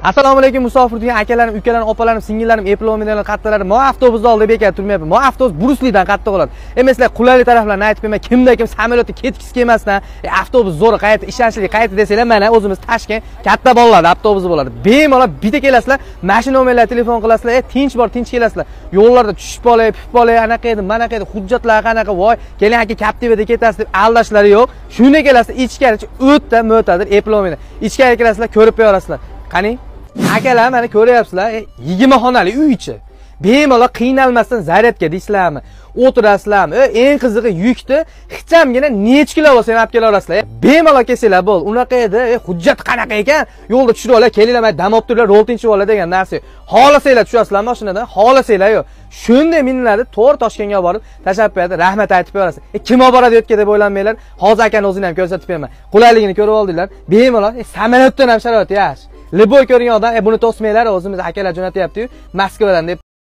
Assalomu alaykum musofir degan akalarim, ukalarim, opalarim, singillarim, eplominglar qattalarim. Men avtobusda oldida bekor turmayapman. Men avtobus Bruslidan qattiq bo'ladi. Sizlar qulaylik taraflarni aytib qo'yman. Kim samolyotda ketgisi kelmasdan, avtobus zo'r, qayerda ishonchli, qayerda desanglar, mana o'zimiz Toshkent katta bolalar avtobusi bo'ladi. Bemalol bitta kelasizlar, mashina nomerlariga telefon qilasizlar, tinch bor, tinch kelasizlar. Yo'llarda tushib qolay, puf qolay, anaqa edi, manaqa edi, hujjatlar qanaqa, voy, keling aka Captiva'da ketasiz deb aldashlari yo'q. Shunday kelasizlar, ichkarichi o'tda mo'tadir, eplominglar. Ichkariga kelasizlar, ko'rib qo'yasizlar. Qani? Akalar mana ko'ryapsizlar, 20 xonali uy ichi. Bemalol qiynalmasdan zaryadga deysizlarmi? O'tirasizlarmi? Eng qizig'i yukni hichamgina necha kilo bo'lsa ham olib kela olasizlar. Bemalol kelsanglar bo'l. Unaqa edi, hujjat qanaqa ekan? Yo'lda tushirib olay, kelinglar, men dam olib turiblar, ro'l tinchib olay degan narsa. Xohlasanglar tushasizlar mashinadan, xohlasanglar yo'q. Shunday minlarni to'g'ri Toshkentga borib, tashlab qo'yadi, rahmat aytib qo'yasiz. Kim olib boradi yo'qka deb o'ylanmanglar. Hozir akani o'zini ham ko'rsatib beraman. Qulayligini ko'rib oldinglar. Bemalol, samolyotdan ham sharoit yaxshi. Liboy ko'rgan odam, buni to'smanglar, o'zimiz akalar jo'natyapti-yu, Moskvadan deb